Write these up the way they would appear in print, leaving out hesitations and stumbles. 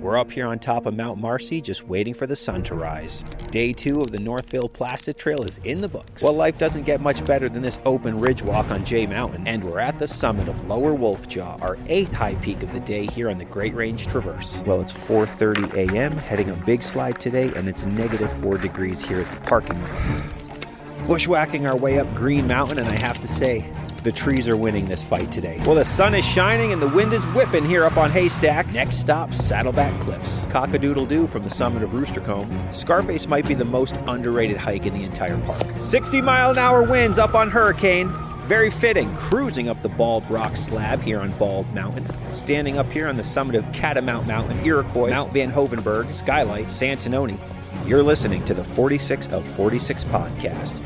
We're up here on top of Mt Marcy, just waiting for the sun to rise. Day 2 of the Northville-Placid Trail is in the books. Well, life doesn't get much better than this open ridge walk on J Mountain, and we're at the summit of Lower Wolfjaw, our 8th high peak of the day here on the Great Range Traverse. Well, it's 4:30 a.m., heading a big slide today, and it's -4 degrees here at the parking lot. Bushwhacking our way up Green Mountain, and I have to say, the trees are winning this fight today. Well, the sun is shining and the wind is whipping here up on Haystack. Next stop, Saddleback Cliffs. Cock-a-doodle-doo from the summit of Rooster Comb. Scarface might be the most underrated hike in the entire park. 60-mile-an-hour winds up on Hurricane. Very fitting, cruising up the Bald Rock slab here on Bald Mountain. Standing up here on the summit of Catamount Mountain, Iroquois, Mount Van Hovenberg, Skylight, Santanoni. You're listening to the 46 of 46 podcast.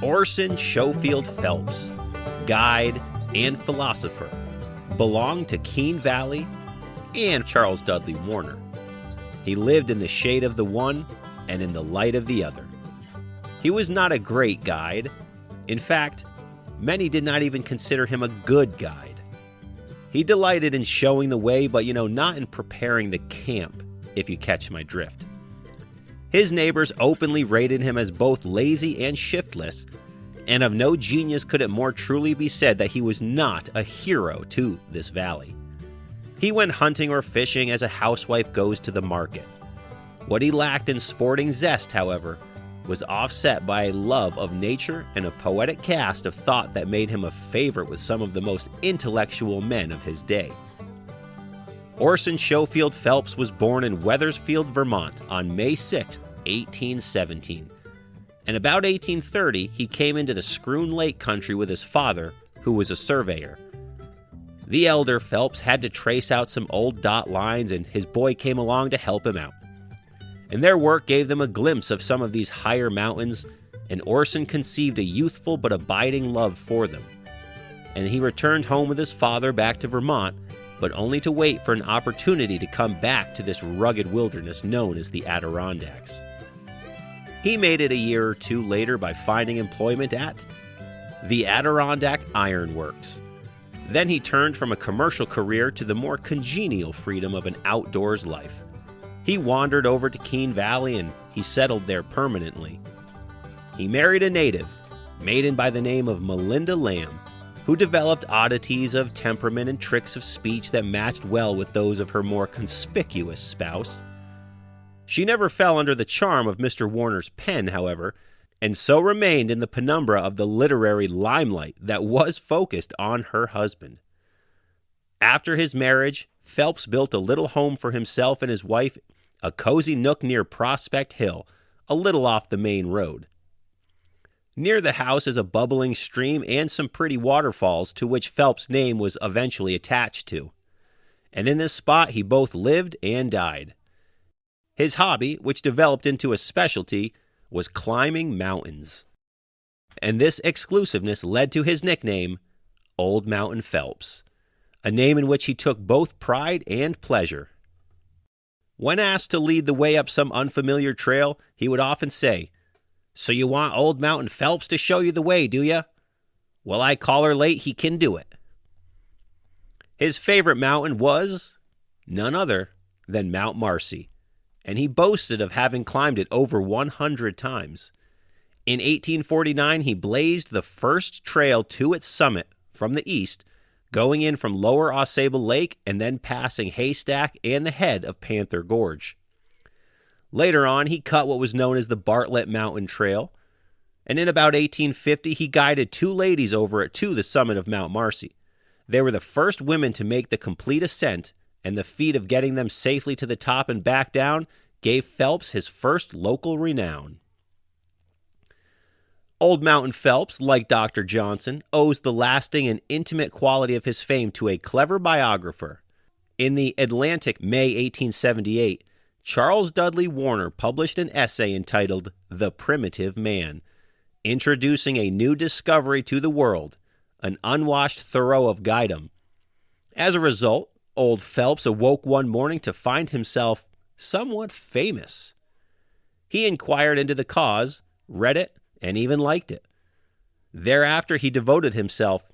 Orson Schofield Phelps, guide and philosopher, belonged to Keene Valley and Charles Dudley Warner. He lived in the shade of the one and in the light of the other. He was not a great guide. In fact, many did not even consider him a good guide. He delighted in showing the way, but not in preparing the camp, if you catch my drift. His neighbors openly rated him as both lazy and shiftless, and of no genius could it more truly be said that he was not a hero to this valley. He went hunting or fishing as a housewife goes to the market. What he lacked in sporting zest, however, was offset by a love of nature and a poetic cast of thought that made him a favorite with some of the most intellectual men of his day. Orson Schofield Phelps was born in Wethersfield, Vermont on May 6, 1817. And about 1830, he came into the Scroon Lake country with his father, who was a surveyor. The elder Phelps had to trace out some old dot lines, and his boy came along to help him out. And their work gave them a glimpse of some of these higher mountains, and Orson conceived a youthful but abiding love for them. And he returned home with his father back to Vermont, but only to wait for an opportunity to come back to this rugged wilderness known as the Adirondacks. He made it a year or two later by finding employment at the Adirondack Iron Works. Then he turned from a commercial career to the more congenial freedom of an outdoors life. He wandered over to Keene Valley and he settled there permanently. He married a native, maiden by the name of Melinda Lamb, who developed oddities of temperament and tricks of speech that matched well with those of her more conspicuous spouse. She never fell under the charm of Mr. Warner's pen, however, and so remained in the penumbra of the literary limelight that was focused on her husband. After his marriage, Phelps built a little home for himself and his wife, a cozy nook near Prospect Hill, a little off the main road. Near the house is a bubbling stream and some pretty waterfalls to which Phelps' name was eventually attached to. And in this spot he both lived and died. His hobby, which developed into a specialty, was climbing mountains. And this exclusiveness led to his nickname, Old Mountain Phelps, a name in which he took both pride and pleasure. When asked to lead the way up some unfamiliar trail, he would often say, "So you want Old Mountain Phelps to show you the way, do ya? Well, I call her late, he can do it." His favorite mountain was none other than Mt Marcy, and he boasted of having climbed it over 100 times. In 1849, he blazed the first trail to its summit from the east, going in from Lower Ausable Lake and then passing Haystack and the head of Panther Gorge. Later on, he cut what was known as the Bartlett Mountain Trail, and in about 1850, he guided 2 ladies over it to the summit of Mt Marcy. They were the first women to make the complete ascent, and the feat of getting them safely to the top and back down gave Phelps his first local renown. Old Mountain Phelps, like Dr. Johnson, owes the lasting and intimate quality of his fame to a clever biographer. In the Atlantic, May 1878, Charles Dudley Warner published an essay entitled The Primitive Man, introducing a new discovery to the world, an unwashed Thoreau of Guidem. As a result, old Phelps awoke one morning to find himself somewhat famous. He inquired into the cause, read it, and even liked it. Thereafter, he devoted himself,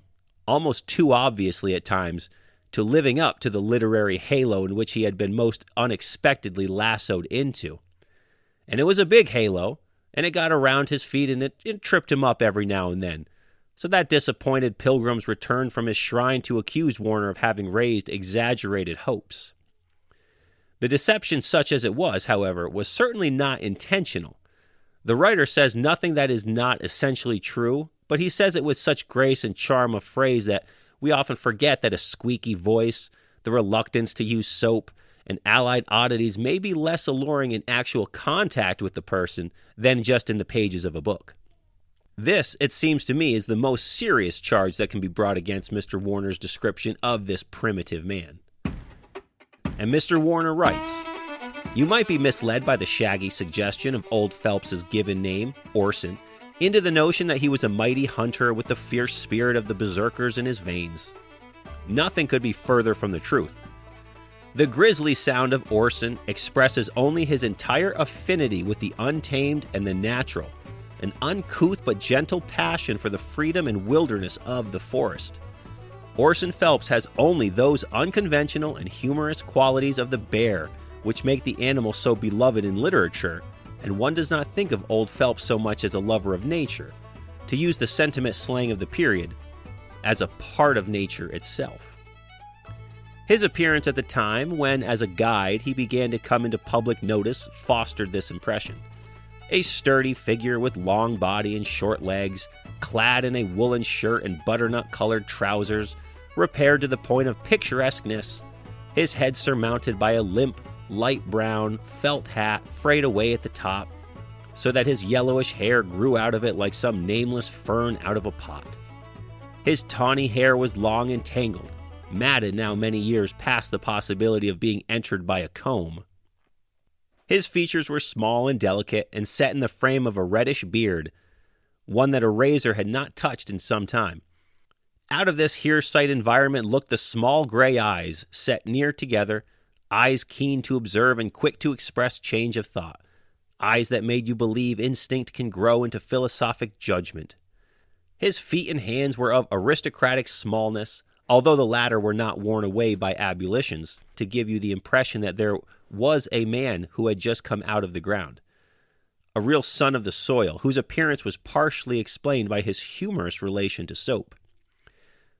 almost too obviously at times, to living up to the literary halo in which he had been most unexpectedly lassoed into. And it was a big halo, and it got around his feet and it tripped him up every now and then. So that disappointed pilgrims returned from his shrine to accuse Warner of having raised exaggerated hopes. The deception, such as it was, however, was certainly not intentional. The writer says nothing that is not essentially true, but he says it with such grace and charm of phrase that we often forget that a squeaky voice, the reluctance to use soap, and allied oddities may be less alluring in actual contact with the person than just in the pages of a book. This, it seems to me, is the most serious charge that can be brought against Mr. Warner's description of this primitive man. And Mr. Warner writes, "You might be misled by the shaggy suggestion of old Phelps's given name, Orson, into the notion that he was a mighty hunter with the fierce spirit of the berserkers in his veins. Nothing could be further from the truth. The grisly sound of Orson expresses only his entire affinity with the untamed and the natural, an uncouth but gentle passion for the freedom and wilderness of the forest. Orson Phelps has only those unconventional and humorous qualities of the bear which make the animal so beloved in literature, and one does not think of old Phelps so much as a lover of nature, to use the sentiment slang of the period, as a part of nature itself." His appearance at the time when, as a guide, he began to come into public notice fostered this impression. A sturdy figure with long body and short legs, clad in a woolen shirt and butternut-colored trousers, repaired to the point of picturesqueness, his head surmounted by a limp, light brown felt hat frayed away at the top, so that his yellowish hair grew out of it like some nameless fern out of a pot. His tawny hair was long and tangled, matted now many years past the possibility of being entered by a comb. His features were small and delicate and set in the frame of a reddish beard, one that a razor had not touched in some time. Out of this hear-sight environment looked the small gray eyes, set near together, eyes keen to observe and quick to express change of thought, eyes that made you believe instinct can grow into philosophic judgment. His feet and hands were of aristocratic smallness, although the latter were not worn away by ablutions, to give you the impression that there was a man who had just come out of the ground, a real son of the soil, whose appearance was partially explained by his humorous relation to soap.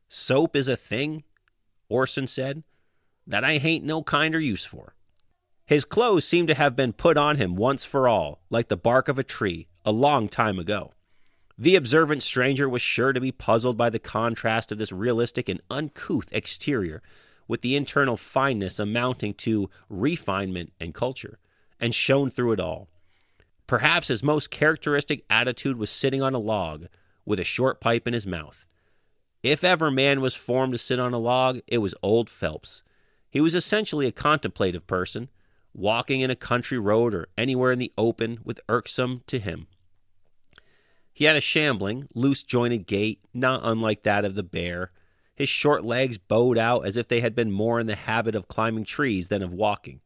"Soap is a thing," Orson said, "that I hain't no kinder use for." His clothes seemed to have been put on him once for all, like the bark of a tree, a long time ago. The observant stranger was sure to be puzzled by the contrast of this realistic and uncouth exterior with the internal fineness amounting to refinement and culture, and shone through it all. Perhaps his most characteristic attitude was sitting on a log, with a short pipe in his mouth. If ever man was formed to sit on a log, it was old Phelps. He was essentially a contemplative person, walking in a country road or anywhere in the open with irksome to him. He had a shambling, loose-jointed gait, not unlike that of the bear. His short legs bowed out as if they had been more in the habit of climbing trees than of walking.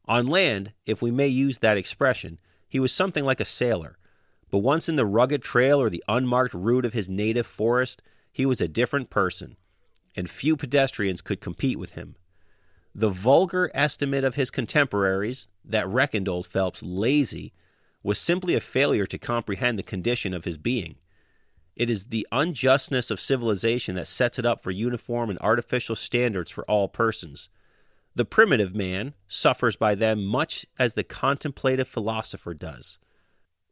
On land, if we may use that expression, he was something like a sailor, but once in the rugged trail or the unmarked route of his native forest, he was a different person, and few pedestrians could compete with him. The vulgar estimate of his contemporaries, that reckoned old Phelps lazy, was simply a failure to comprehend the condition of his being. It is the unjustness of civilization that sets it up for uniform and artificial standards for all persons. The primitive man suffers by them much as the contemplative philosopher does.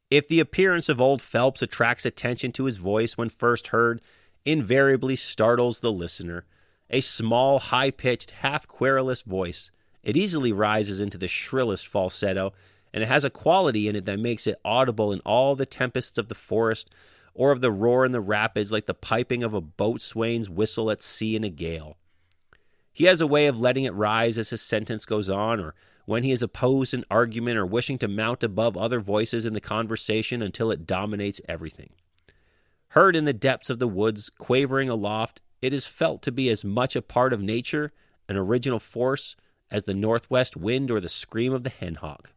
If the appearance of old Phelps attracts attention to his voice when first heard, invariably startles the listener. A small, high-pitched, half-querulous voice. It easily rises into the shrillest falsetto, and it has a quality in it that makes it audible in all the tempests of the forest, or of the roar in the rapids like the piping of a boatswain's whistle at sea in a gale. He has a way of letting it rise as his sentence goes on, or when he is opposed in argument or wishing to mount above other voices in the conversation until it dominates everything. Heard in the depths of the woods, quavering aloft, it is felt to be as much a part of nature, an original force, as the northwest wind or the scream of the henhawk.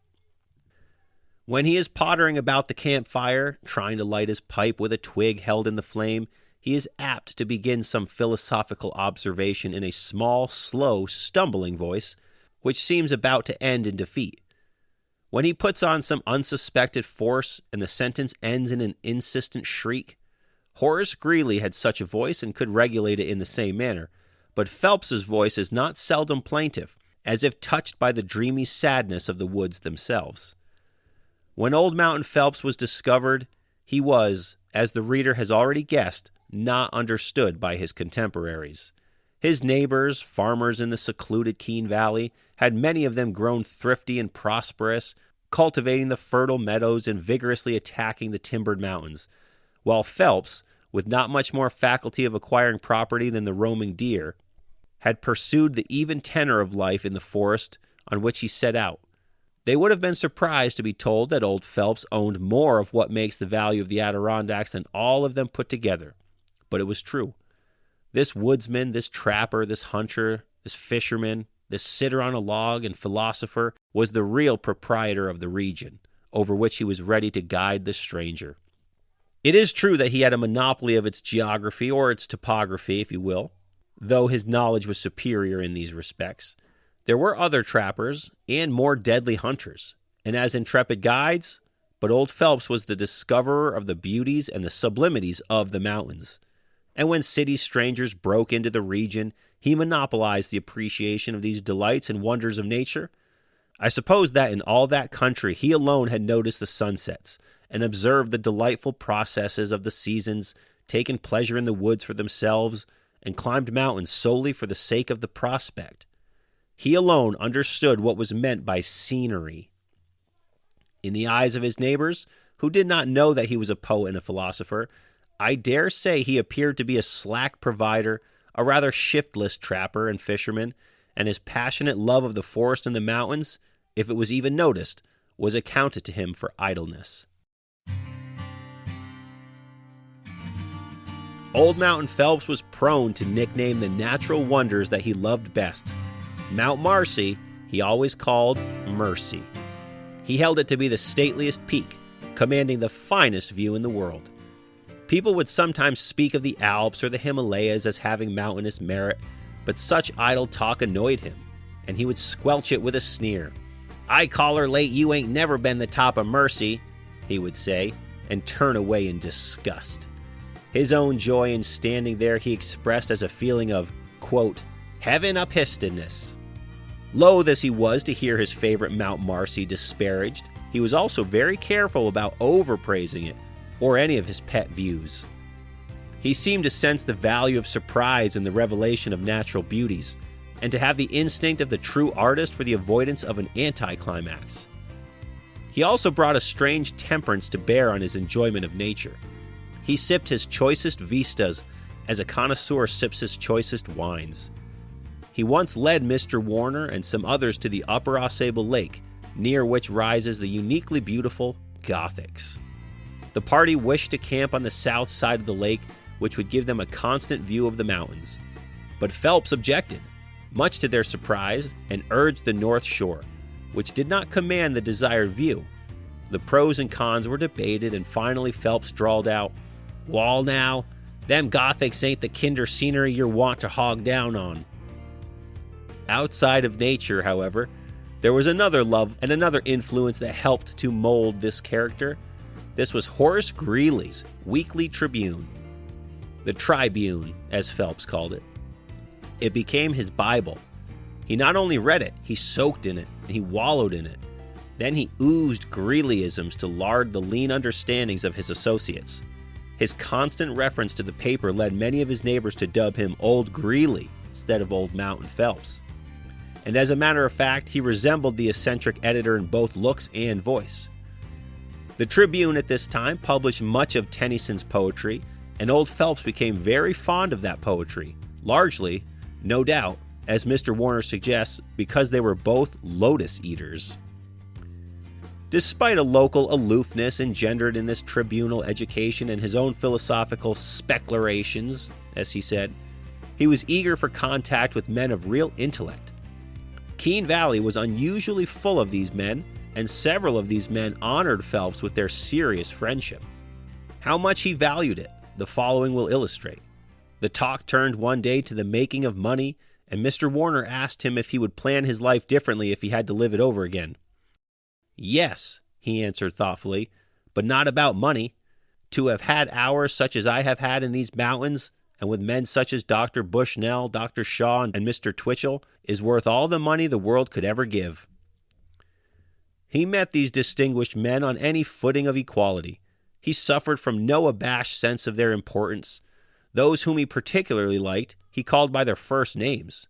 When he is pottering about the campfire, trying to light his pipe with a twig held in the flame, he is apt to begin some philosophical observation in a small, slow, stumbling voice, which seems about to end in defeat. When he puts on some unsuspected force and the sentence ends in an insistent shriek, Horace Greeley had such a voice and could regulate it in the same manner, but Phelps's voice is not seldom plaintive, as if touched by the dreamy sadness of the woods themselves. When old Mountain Phelps was discovered, he was, as the reader has already guessed, not understood by his contemporaries. His neighbors, farmers in the secluded Keene Valley, had many of them grown thrifty and prosperous, cultivating the fertile meadows and vigorously attacking the timbered mountains, while Phelps, with not much more faculty of acquiring property than the roaming deer, had pursued the even tenor of life in the forest on which he set out. They would have been surprised to be told that old Phelps owned more of what makes the value of the Adirondacks than all of them put together. But it was true. This woodsman, this trapper, this hunter, this fisherman, this sitter on a log and philosopher was the real proprietor of the region, over which he was ready to guide the stranger. It is true that he had a monopoly of its geography, or its topography, if you will, though his knowledge was superior in these respects. There were other trappers and more deadly hunters, and as intrepid guides, but old Phelps was the discoverer of the beauties and the sublimities of the mountains. And when city strangers broke into the region, he monopolized the appreciation of these delights and wonders of nature. I suppose that in all that country he alone had noticed the sunsets, and observed the delightful processes of the seasons, taken pleasure in the woods for themselves, and climbed mountains solely for the sake of the prospect. He alone understood what was meant by scenery. In the eyes of his neighbors, who did not know that he was a poet and a philosopher, I dare say he appeared to be a slack provider, a rather shiftless trapper and fisherman, and his passionate love of the forest and the mountains, if it was even noticed, was accounted to him for idleness. Old Mountain Phelps was prone to nickname the natural wonders that he loved best. Mt Marcy he always called Mercy. He held it to be the stateliest peak, commanding the finest view in the world. People would sometimes speak of the Alps or the Himalayas as having mountainous merit, but such idle talk annoyed him, and he would squelch it with a sneer. "I call her late you ain't never been the top of Mercy," he would say, and turn away in disgust. His own joy in standing there he expressed as a feeling of, quote, heaven uphistedness. Loath as he was to hear his favorite Mount Marcy disparaged, he was also very careful about overpraising it, or any of his pet views. He seemed to sense the value of surprise in the revelation of natural beauties, and to have the instinct of the true artist for the avoidance of an anticlimax. He also brought a strange temperance to bear on his enjoyment of nature. He sipped his choicest vistas as a connoisseur sips his choicest wines. He once led Mr. Warner and some others to the upper Ausable Lake, near which rises the uniquely beautiful Gothics. The party wished to camp on the south side of the lake, which would give them a constant view of the mountains. But Phelps objected, much to their surprise, and urged the north shore, which did not command the desired view. The pros and cons were debated, and finally Phelps drawled out, "Wall now, them Gothics ain't the kinder scenery you're wont to hog down on." Outside of nature, however, there was another love and another influence that helped to mold this character. This was Horace Greeley's Weekly Tribune. The Tribune, as Phelps called it. It became his Bible. He not only read it, he soaked in it, and he wallowed in it. Then he oozed Greeleyisms to lard the lean understandings of his associates. His constant reference to the paper led many of his neighbors to dub him Old Greeley instead of Old Mountain Phelps. And as a matter of fact, he resembled the eccentric editor in both looks and voice. The Tribune at this time published much of Tennyson's poetry, and old Phelps became very fond of that poetry, largely, no doubt, as Mr. Warner suggests, because they were both lotus eaters. Despite a local aloofness engendered in this tribunal education and his own philosophical speculations, as he said, he was eager for contact with men of real intellect. Keene Valley was unusually full of these men, and several of these men honored Phelps with their serious friendship. How much he valued it, the following will illustrate. The talk turned one day to the making of money, and Mr. Warner asked him if he would plan his life differently if he had to live it over again. "Yes," he answered thoughtfully, "but not about money. To have had hours such as I have had in these mountains, and with men such as Dr. Bushnell, Dr. Shaw, and Mr. Twitchell, is worth all the money the world could ever give." He met these distinguished men on any footing of equality. He suffered from no abashed sense of their importance. Those whom he particularly liked, he called by their first names.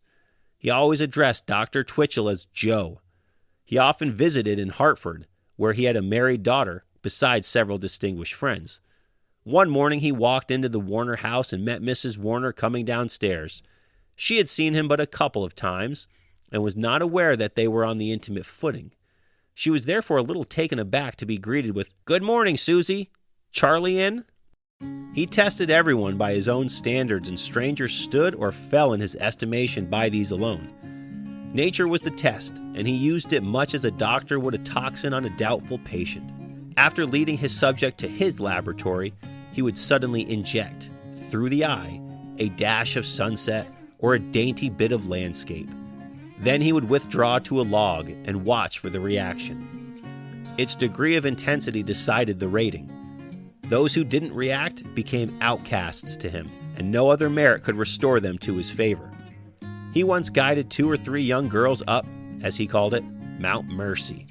He always addressed Dr. Twitchell as Joe. He often visited in Hartford, where he had a married daughter, besides several distinguished friends. One morning he walked into the Warner house and met Mrs. Warner coming downstairs. She had seen him but a couple of times, and was not aware that they were on the intimate footing. She was therefore a little taken aback to be greeted with, "Good morning, Susie. Charlie in?" He tested everyone by his own standards, and strangers stood or fell in his estimation by these alone. Nature was the test, and he used it much as a doctor would a toxin on a doubtful patient. After leading his subject to his laboratory, he would suddenly inject, through the eye, a dash of sunset or a dainty bit of landscape. Then he would withdraw to a log and watch for the reaction. Its degree of intensity decided the rating. Those who didn't react became outcasts to him, and no other merit could restore them to his favor. He once guided 2 or 3 young girls up, as he called it, Mt Marcy.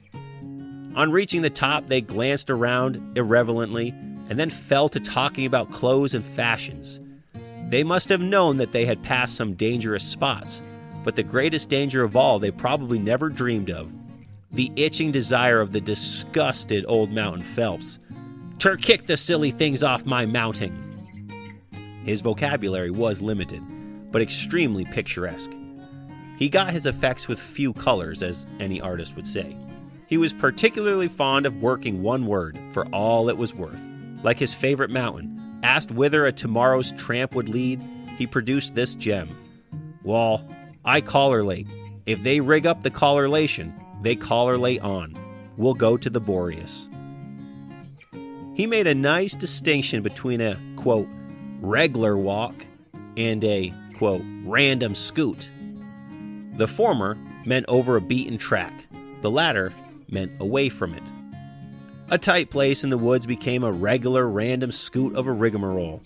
On reaching the top, they glanced around irrelevantly and then fell to talking about clothes and fashions. They must have known that they had passed some dangerous spots, but the greatest danger of all they probably never dreamed of, the itching desire of the disgusted old Mountain Phelps. "Ter kick the silly things off my mounting." His vocabulary was limited, but extremely picturesque. He got his effects with few colors, as any artist would say. He was particularly fond of working one word for all it was worth. Like his favorite mountain, asked whither a tomorrow's tramp would lead, he produced this gem. "Wall, I collarlate. If they rig up the collarlation, they collarlate on. We'll go to the Boreas." He made a nice distinction between a, quote, "reg'lar walk" and a, quote, "random scoot." The former meant over a beaten track. The latter meant away from it. A tight place in the woods became a regular random scoot of a rigmarole.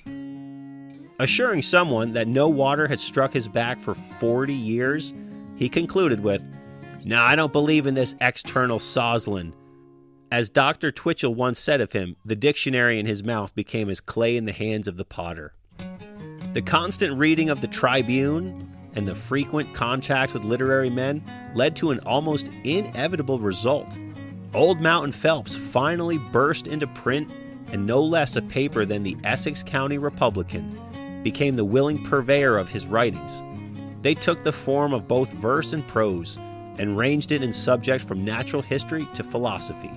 Assuring someone that no water had struck his back for 40 years, he concluded with, "Nah, I don't believe in this external soslin." As Dr. Twitchell once said of him, the dictionary in his mouth became as clay in the hands of the potter. The constant reading of the Tribune and the frequent contact with literary men led to an almost inevitable result. Old Mountain Phelps finally burst into print, and no less a paper than the Essex County Republican became the willing purveyor of his writings. They took the form of both verse and prose, and ranged it in subject from natural history to philosophy.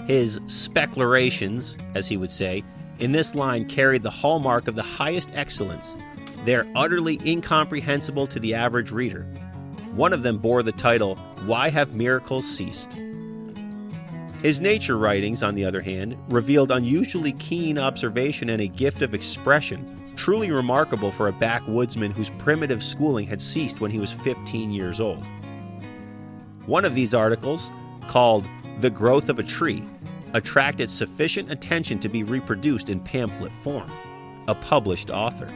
His speculations, as he would say, in this line carried the hallmark of the highest excellence. They're utterly incomprehensible to the average reader. One of them bore the title, "Why Have Miracles Ceased?" His nature writings, on the other hand, revealed unusually keen observation and a gift of expression, truly remarkable for a backwoodsman whose primitive schooling had ceased when he was 15 years old. One of these articles, called "The Growth of a Tree," attracted sufficient attention to be reproduced in pamphlet form. A published author.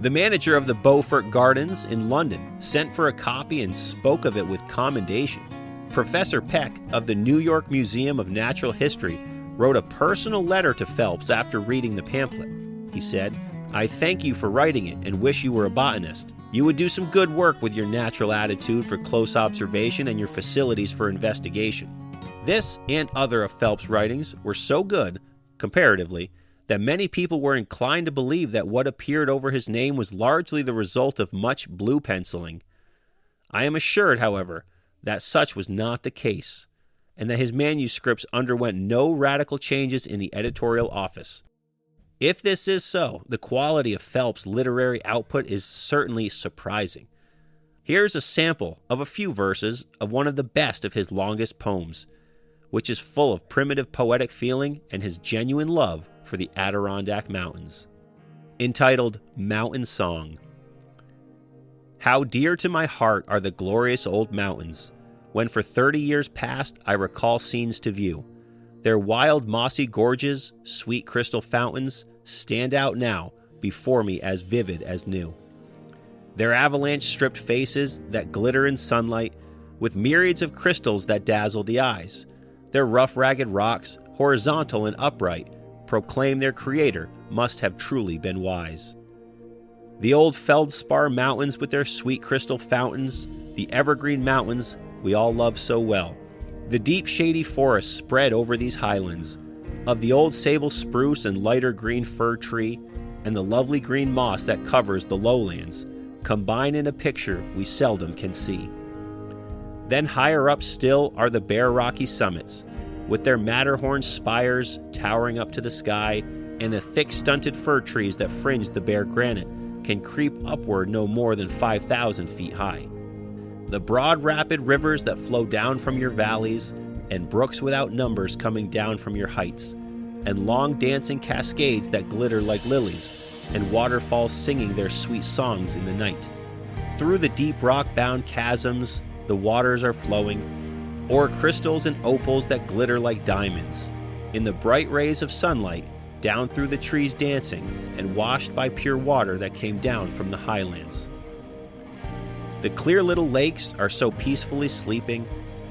The manager of the Beaufort Gardens in London sent for a copy and spoke of it with commendation. Professor Peck of the New York Museum of Natural History wrote a personal letter to Phelps after reading the pamphlet. He said, "I thank you for writing it and wish you were a botanist. You would do some good work with your natural attitude for close observation and your facilities for investigation." This and other of Phelps' writings were so good, comparatively, that many people were inclined to believe that what appeared over his name was largely the result of much blue penciling. I am assured, however, that such was not the case, and that his manuscripts underwent no radical changes in the editorial office. If this is so, the quality of Phelps' literary output is certainly surprising. Here's a sample of a few verses of one of the best of his longest poems, which is full of primitive poetic feeling and his genuine love for the Adirondack Mountains. Entitled Mountain Song. How dear to my heart are the glorious old mountains, when for 30 years past I recall scenes to view. Their wild mossy gorges, sweet crystal fountains, stand out now before me as vivid as new. Their avalanche-stripped faces that glitter in sunlight, with myriads of crystals that dazzle the eyes. Their rough, ragged rocks, horizontal and upright, proclaim their creator must have truly been wise. The old feldspar mountains with their sweet crystal fountains, the evergreen mountains we all love so well. The deep shady forests spread over these highlands, of the old sable spruce and lighter green fir tree, and the lovely green moss that covers the lowlands, combine in a picture we seldom can see. Then higher up still are the bare rocky summits, with their Matterhorn spires towering up to the sky, and the thick stunted fir trees that fringe the bare granite can creep upward no more than 5,000 feet high. The broad rapid rivers that flow down from your valleys, and brooks without numbers coming down from your heights, and long dancing cascades that glitter like lilies, and waterfalls singing their sweet songs in the night. Through the deep rock-bound chasms the waters are flowing, o'er crystals and opals that glitter like diamonds, in the bright rays of sunlight, down through the trees dancing, and washed by pure water that came down from the highlands. The clear little lakes are so peacefully sleeping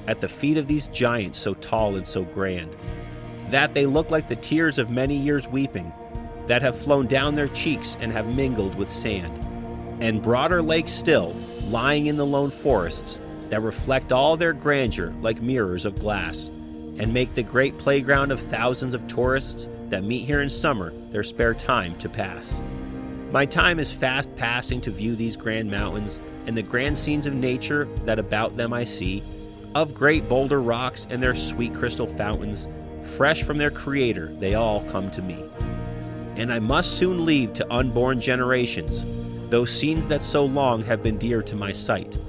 at the feet of these giants so tall and so grand, that they look like the tears of many years weeping, that have flown down their cheeks and have mingled with sand. And broader lakes still, lying in the lone forests, that reflect all their grandeur like mirrors of glass, and make the great playground of thousands of tourists that meet here in summer their spare time to pass. My time is fast passing to view these grand mountains and the grand scenes of nature that about them I see, of great boulder rocks and their sweet crystal fountains, fresh from their creator they all come to me. And I must soon leave to unborn generations those scenes that so long have been dear to my sight,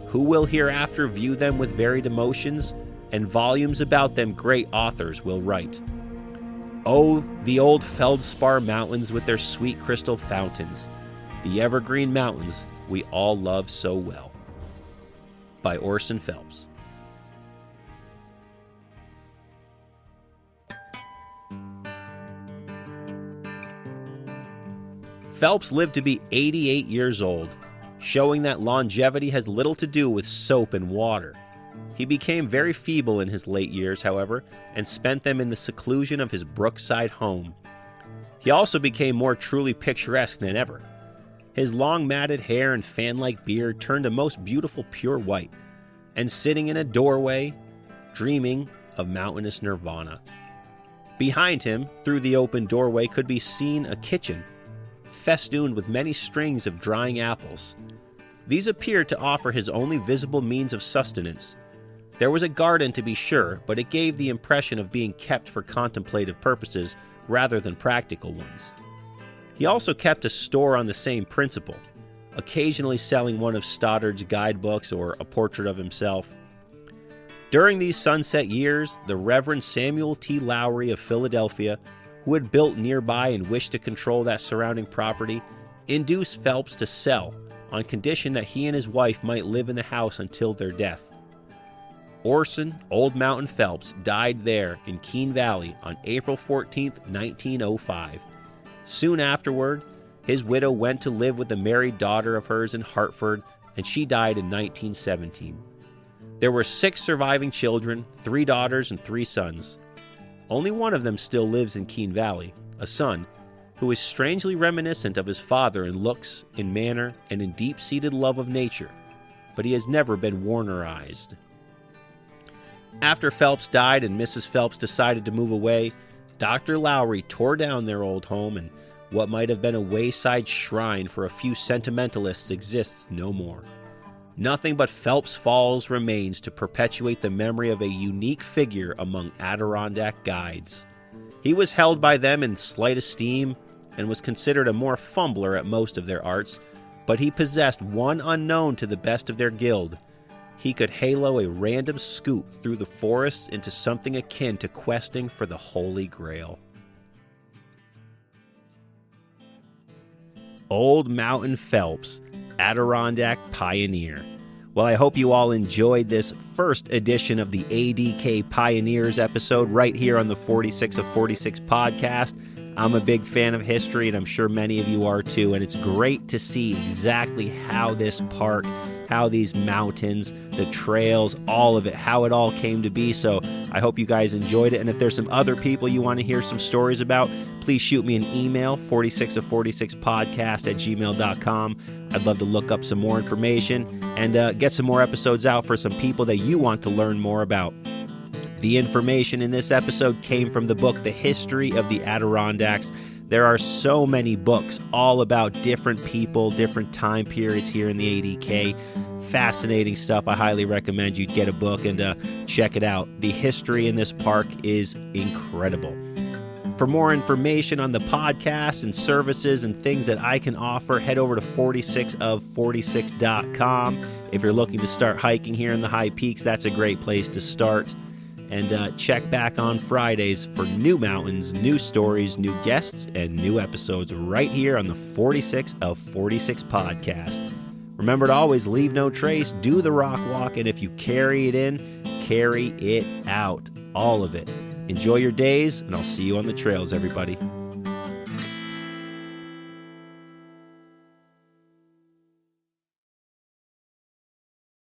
who will hereafter view them with varied emotions, and volumes about them great authors will write. Oh, the old feldspar mountains with their sweet crystal fountains, the evergreen mountains we all love so well. By Orson Phelps. Phelps lived to be 88 years old, showing that longevity has little to do with soap and water. He became very feeble in his late years, however, and spent them in the seclusion of his brookside home. He also became more truly picturesque than ever. His long matted hair and fan-like beard turned a most beautiful pure white, and sitting in a doorway, dreaming of mountainous nirvana. Behind him, through the open doorway, could be seen a kitchen, festooned with many strings of drying apples. These appeared to offer his only visible means of sustenance. There was a garden, to be sure, but it gave the impression of being kept for contemplative purposes rather than practical ones. He also kept a store on the same principle, occasionally selling one of Stoddard's guidebooks or a portrait of himself. During these sunset years, the Reverend Samuel T. Lowry of Philadelphia, who had built nearby and wished to control that surrounding property, induced Phelps to sell on condition that he and his wife might live in the house until their death. Orson, Old Mountain Phelps, died there in Keene Valley on April 14, 1905. Soon afterward, his widow went to live with a married daughter of hers in Hartford, and she died in 1917. There were 6 surviving children, 3 daughters and 3 sons. Only one of them still lives in Keene Valley, a son who is strangely reminiscent of his father in looks, in manner, and in deep-seated love of nature, but he has never been Warnerized. After Phelps died and Mrs. Phelps decided to move away, Dr. Lowry tore down their old home, and what might have been a wayside shrine for a few sentimentalists exists no more. Nothing but Phelps Falls remains to perpetuate the memory of a unique figure among Adirondack guides. He was held by them in slight esteem and was considered a more fumbler at most of their arts, but he possessed one unknown to the best of their guild. He could halo a random scoot through the forests into something akin to questing for the Holy Grail. Old Mountain Phelps, Adirondack Pioneer. Well, I hope you all enjoyed this first edition of the ADK Pioneers episode right here on the 46 of 46 podcast. I'm a big fan of history, and I'm sure many of you are too, and it's great to see exactly how this park, how these mountains, the trails, all of it, how it all came to be. So I hope you guys enjoyed it, and if there's some other people you want to hear some stories about, please shoot me an email, 46of46podcast@gmail.com. I'd love to look up some more information and get some more episodes out for some people that you want to learn more about. The information in this episode came from the book, The History of the Adirondacks. There are so many books all about different people, different time periods here in the ADK. Fascinating stuff. I highly recommend you get a book and check it out. The history in this park is incredible. For more information on the podcast and services and things that I can offer, head over to 46of46.com. If you're looking to start hiking here in the high peaks, that's a great place to start. And check back on Fridays for new mountains, new stories, new guests, and new episodes right here on the 46 of 46 podcast. Remember to always leave no trace, do the rock walk, and if you carry it in, carry it out. All of it. Enjoy your days, and I'll see you on the trails, everybody.